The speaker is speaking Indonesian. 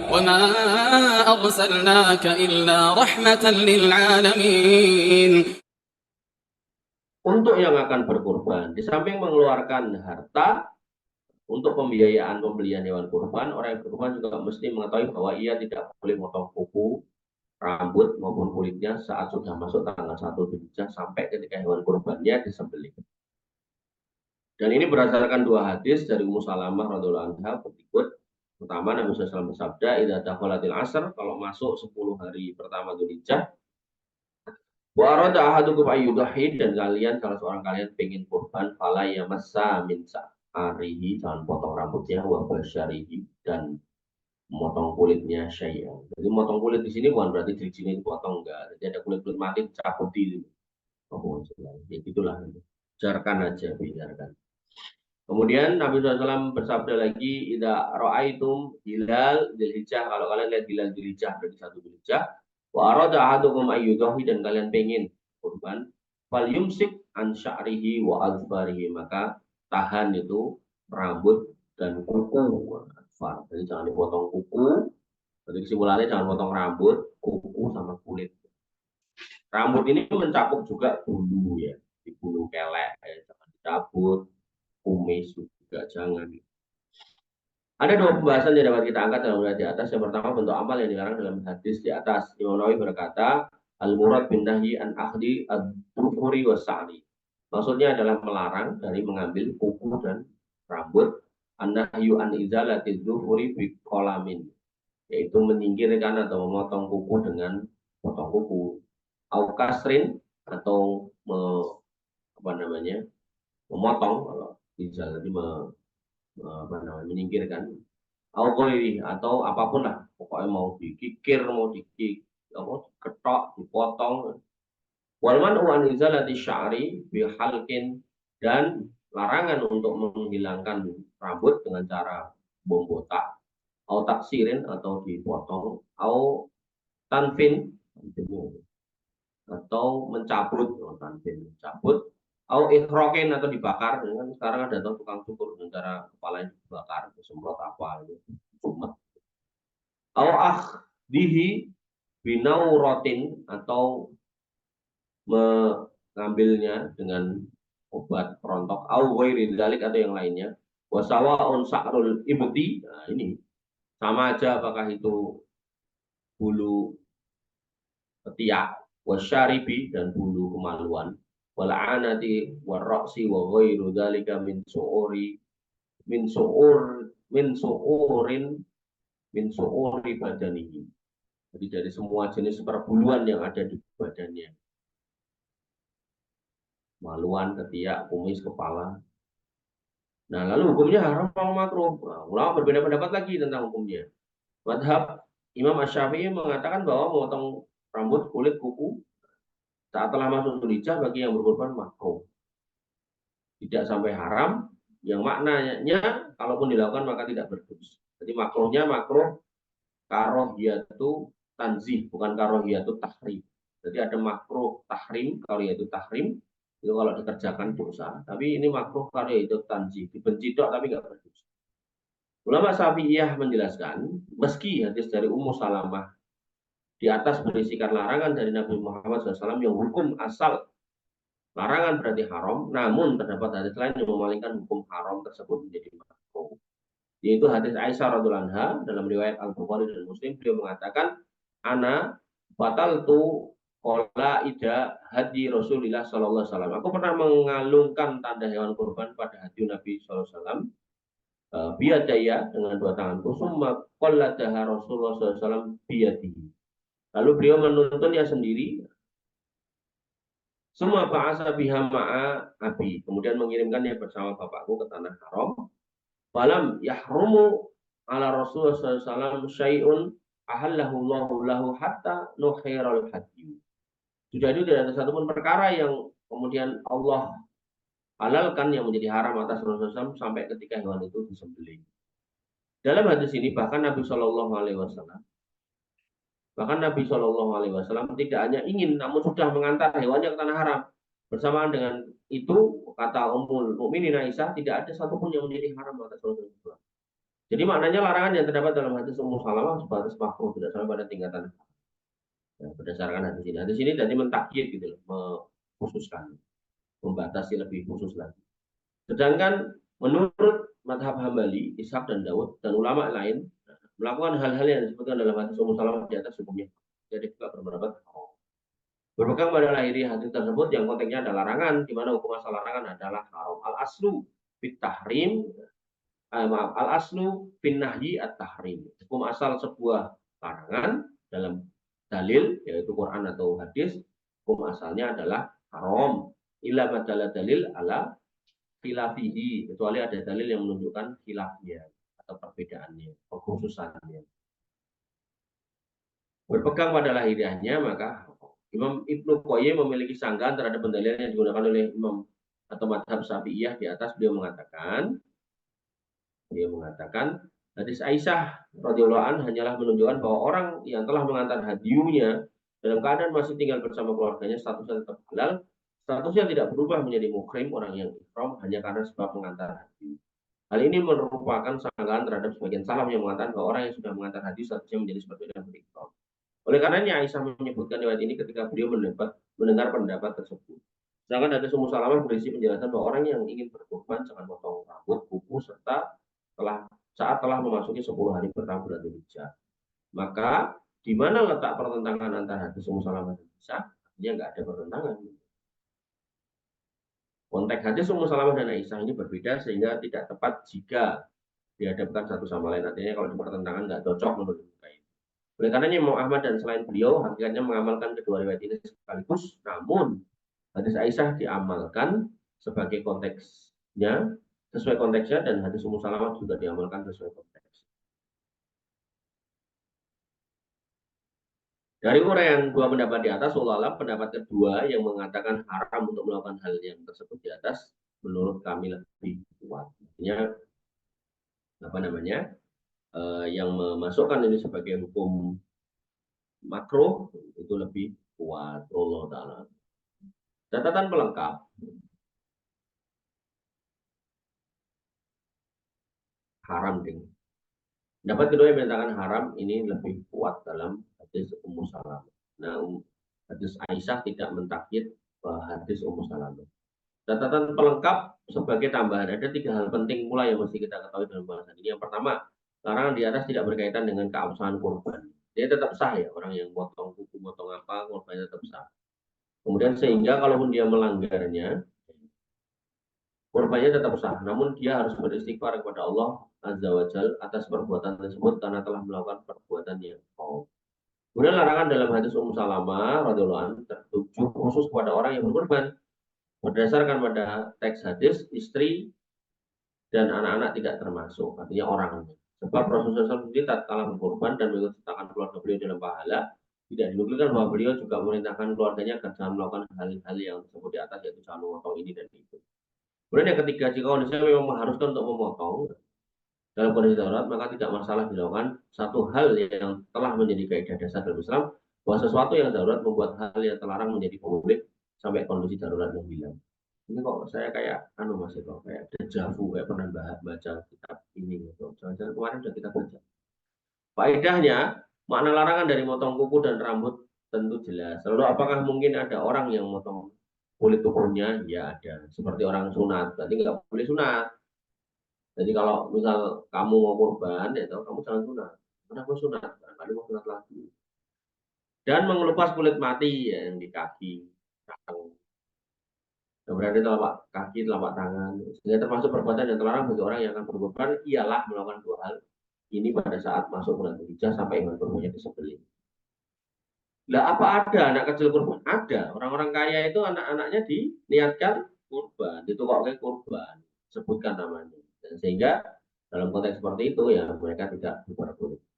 وما أرسلناك إلا رحمة للعالمين. Untuk yang akan berkurban, di samping mengeluarkan harta untuk pembiayaan pembelian hewan kurban, orang yang berkurban juga mesti mengetahui bahwa ia tidak boleh potong kuku, rambut maupun kulitnya saat sudah masuk tanggal 1 Dzulhijjah sampai ketika hewan kurbannya disembelih. Dan ini berdasarkan dua hadis dari Ummu Salamah radhiyallahu anha berikut. Pertama, Nabi SAW bersabda, "Idza dakhalatil asr," kalau masuk 10 hari pertama Dzulhijjah, wa arada ahadukum ayyudahi, dan kalian salah seorang kalian pengen kurban, fala yamassa min sa'arihi, jangan potong rambutnya, wa basyarihi, dan memotong kulitnya syai'an. Jadi memotong kulit di sini bukan berarti jari dipotong, enggak. Jadi ada kulit-kulit mati dicabuti. Oh, ya gitulah. Biarkan aja, biarkan. Kemudian Nabi SAW bersabda lagi, "Idza ra'aitum hilal Dzulhijjah," kalau kalian lihat hilal Dzulhijjah dari 1 Dzulhijjah, wa arada ahadukum ayyudahi, dan kalian pengen kurban, fal yumsik an sya'rihi wa azfarihi, maka tahan itu rambut dan kuku. Jadi jangan dipotong kuku. Jadi kesimpulannya jangan potong rambut, kuku sama kulit. Rambut ini mencakup juga bulu ya, di bulu kelek, jangan dicabut, kumis juga jangan. Ada dua pembahasan yang dapat kita angkat dalam riwayat di atas. Yang pertama, bentuk amal yang dilarang dalam hadis di atas. Imam Nawawi berkata, al-murad bin nahyi an akhdi ad-dhufuri wa sa'ri. Maksudnya adalah melarang dari mengambil kuku dan rambut. An-nahyu an izalati dhufuri bi qalamin, yaitu menyingkirkan atau memotong kuku dengan potong kuku. Au kasrin, atau memotong, kalau izal tadi menyingkirkan, atau apapun lah, pokoknya mau dikikir, mau diketok, dipotong. Walman uan izalati sya'ri bihalkin, dan larangan untuk menghilangkan rambut dengan cara bom botak, atau taksirin, atau dipotong, atau tanfin, atau mencabut, mencabut, atau ikhroken, atau dibakar. Dengan sekarang ada tukang cukur dengan cara kepala yang dibakar, disemprot apa itu, cuma. Atau dihi binau rotin, atau mengambilnya dengan obat perontok, au ghairi dzalik, atau yang lainnya. Wasawaun sa'rul ibti, nah ini sama aja apakah itu bulu ketiak, wasyaribi, dan bulu kemaluan, wal'anati warroksi wa ghairu dzalika min su'uri min su'ur min su'urin min su'uri badanihi. Jadi dari semua jenis perbuluan yang ada di badannya. Maluan, ketiak, kumis, kepala. Nah, lalu hukumnya haram atau makruh? Nah, ulama berbeda pendapat lagi tentang hukumnya. Madhab Imam Asy-Syafi'i mengatakan bahwa memotong rambut, kulit, kuku saat telah masuk Dzulhijjah bagi yang berkorban makruh. Tidak sampai haram, yang maknanya kalaupun dilakukan maka tidak berdosa. Jadi makruhnya makruh karohiyatu tanzih, bukan karohiyatu tahrim. Jadi ada makruh tahrim, karohiyatu tahrim, itu kalau dikerjakan dosa. Tapi ini makruh karohiyatu tanzih, dibenci dok tapi nggak berdosa. Ulama Syafi'iyah menjelaskan, meski hadis dari Ummu Salamah di atas berisikan larangan dari Nabi Muhammad SAW yang hukum asal larangan berarti haram, namun terdapat hadis lain yang memalingkan hukum haram tersebut menjadi makruh. Yaitu hadis Aisyah radhiyallahu anha dalam riwayat Al-Bukhari dan Muslim, beliau mengatakan, "Ana bataltu qala ida hadi Rasulillah sallallahu alaihi wasallam." Aku pernah mengalungkan tanda hewan kurban pada hadi Nabi sallallahu alaihi wasallam, biyadaya, dengan dua tanganku, summa qalladaha Rasulullah sallallahu alaihi wasallam biyadihi. Lalu beliau menuntunnya sendiri, semua bahasa biha ma'a abi, kemudian mengirimkannya bersama bapakku ke tanah haram. Falam yahrumu ala Rasulullah SAW syai'un ahallahu Allahu lahu hatta nukhairal hadi. Sudah itu tidak ada satupun perkara yang kemudian Allah halalkan yang menjadi haram atas Rasulullah SAW sampai ketika hewan itu disembelih. Dalam hadis ini bahkan Nabi Shallallahu Alaihi Wasallam tidak hanya ingin, namun sudah mengantar hewannya ke tanah haram. Bersamaan dengan itu, kata Ummul Mukminin Aisyah, tidak ada satupun yang menjadi haram atas Rasulullah. Jadi maknanya larangan yang terdapat dalam hadis Ummu Salamah sebatas makruh, tidak sampai pada tingkatan. Ya, berdasarkan hadis ini. Hadis ini jadi mentakyid gitu loh, mengkhususkan, membatasi lebih khusus lagi. Sedangkan menurut madhab Hambali, Ishaq dan Daud dan ulama lain melakukan hal-hal yang disebutkan dalam hadis Ummu Salamah di atas hukumnya. Jadi juga berpendapat berpegang pada lahiriah hadis tersebut yang konteksnya adalah larangan, di mana hukum asal larangan adalah haram. Al-aslu fit tahrim, maaf, al-aslu fin nahyi at-tahrim. Hukum asal sebuah larangan dalam dalil, yaitu Quran atau hadis, hukum asalnya adalah haram. Illa madalla dalil ala khilafihi, kecuali ada dalil yang menunjukkan khilafnya atau perbedaannya, kekhususannya. Berpegang pada lahiriahnya, maka Imam Ibnu Qayyim memiliki sanggahan terhadap pendalilan yang digunakan oleh Imam atau madhab Syafi'iyah di atas. Beliau mengatakan hadis Aisyah radhiyallahu anha hanyalah menunjukkan bahwa orang yang telah mengantar hadiunya dalam keadaan masih tinggal bersama keluarganya statusnya tetap halal, statusnya tidak berubah menjadi muhrim orang yang ihram hanya karena sebab mengantar hadiu. Hal ini merupakan sanggahan terhadap sebagian salaf yang mengatakan bahwa orang yang sudah mengantar hadiu statusnya menjadi seperti yang berihram. Oleh karenanya Aisyah menyebutkan riwayat ini ketika beliau mendengar pendapat tersebut. Sedangkan hadis Ummu Salamah berisi penjelasan bahwa orang yang ingin berkurban jangan potong rambut, kuku, serta saat telah memasuki 10 hari pertama bulan Dzulhijjah. Maka di mana letak pertentangan antara hadis Ummu Salamah dan Aisyah? Dia nggak ada pertentangan. Konteks hadis Ummu Salamah dan Aisyah ini berbeda sehingga tidak tepat jika dihadapkan satu sama lain. Artinya kalau di pertentangan nggak cocok menurut saya. Oleh karenanya Imam Ahmad dan selain beliau hakikatnya mengamalkan kedua riwayat ini sekaligus, namun hadis Aisyah diamalkan sebagai konteksnya, sesuai konteksnya, dan hadis Ummu Salamah juga diamalkan sesuai konteks. Dari uraian dua pendapat di atas, ulama pendapat kedua yang mengatakan haram untuk melakukan hal yang tersebut di atas, menurut kami lebih kuat. Artinya yang memasukkan ini sebagai hukum makruh itu lebih kuat. Allah Ta'ala. Catatan pelengkap. Haram, ding. Pendapat kedua yang menyatakan haram ini lebih kuat dalam hadis Ummu Salamah. Nah, hadis Aisyah tidak mentakyid hadis Ummu Salamah. Catatan pelengkap sebagai tambahan, ada 3 hal penting pula yang mesti kita ketahui dalam bahasan ini. Yang pertama, larangan di atas tidak berkaitan dengan keabsahan kurban. Dia tetap sah ya, orang yang potong kuku, potong apa, kurbannya tetap sah. Kemudian sehingga kalaupun dia melanggarnya, kurbannya tetap sah. Namun dia harus beristighfar kepada Allah Azza wa Jal atas perbuatan tersebut karena telah melakukan perbuatan yang salah. Kemudian larangan dalam hadis Ummu Salamah radhiyallahu anha tertuju khusus kepada orang yang berkurban. Berdasarkan pada teks hadis, istri dan anak-anak tidak termasuk, artinya orangnya. Sebab Rasulullah SAW sendiri tatkala berkorban dan mengikutsertakan keluarga beliau dalam pahala, tidak dinukilkan bahwa beliau juga memerintahkan keluarganya agar jangan melakukan hal-hal yang tersebut di atas, yaitu jangan memotong ini dan itu. Kemudian yang ketiga, jika kondisinya memang mengharuskan untuk memotong dalam kondisi darurat, maka tidak masalah dilakukan satu hal yang telah menjadi kaidah dasar dalam Islam, bahwa sesuatu yang darurat membuat hal yang terlarang menjadi boleh sampai kondisi darurat yang hilang. Ini kok saya kayak Mas itu kayak dejavu, kayak pernah baca kitab ini gitu. Jangan-jangan kemarin sudah kita baca. Faedahnya, makna larangan dari motong kuku dan rambut tentu jelas. Lalu apakah mungkin ada orang yang motong kulit kukunya? Ya ada. Seperti orang sunat, berarti nggak boleh sunat. Jadi kalau misal kamu mau kurban, ya kamu jangan sunat. Kenapa sunat? Barangkali mau sunat lagi. Dan mengelupas kulit mati yang di kaki, kaki. Berarti telapak kaki, telapak tangan. Sehingga termasuk perbuatan yang terlarang bagi orang yang akan berkorban ialah melakukan 2 hal ini pada saat masuk bulan Dzulhijjah sampai hewan kurbannya disembelih. Lah apa ada anak kecil kurban? Ada. Orang-orang kaya itu anak-anaknya diniatkan kurban, ditukokkan kurban, sebutkan namanya. Dan sehingga dalam konteks seperti itu ya mereka tidak diperbolehkan.